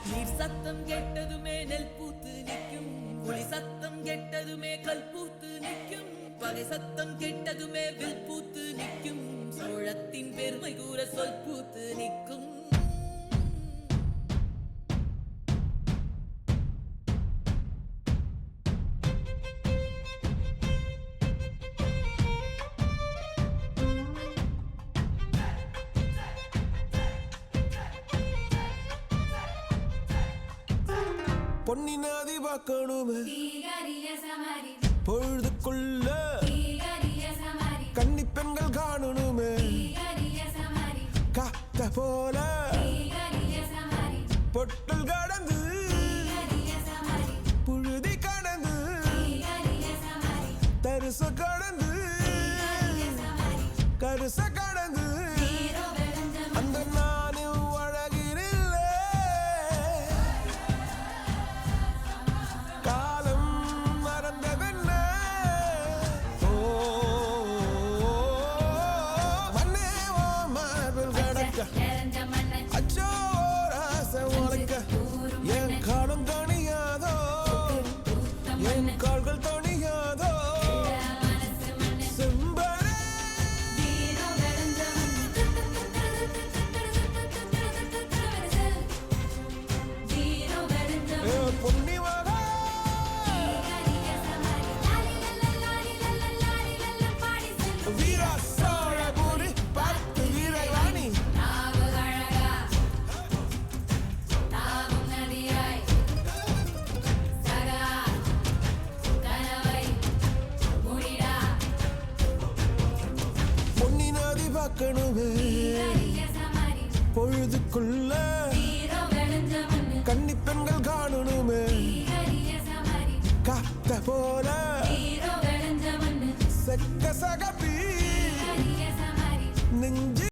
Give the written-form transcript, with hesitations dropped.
நீர் சத்தம் கெட்டதுமே நெல் பூத்து நிற்கும், ஒளி சத்தம் கெட்டதுமே கல் பூத்து நிற்கும், பகை சத்தம் கெட்டதுமே வில் பூத்து நிற்கும், சோழத்தின் பெருமை கூற சொல் பூத்து நிற்கும். பொன்னி நதி பார்க்கணுமே பொழுதுக்குள்ள கன்னி பெண்கள் காணணுமே காத்த போல பொட்டல் கடந்து புழுதி கடந்து தரிச கடந்து கருச கடந்து அந்த நானும் அழகிரில்ல காலம் மறந்ததென்ன மண்ணே ஓ மார்பில் கடக்க அச்சோ ராச உனக்க என் காலம் தணியாதோ என் கால்கள் தணியாதோ பொழுதுக்குள்ள கன்னி பெண்கள் காணணுமே காத்த போல செக்க சகப்பி நெஞ்சு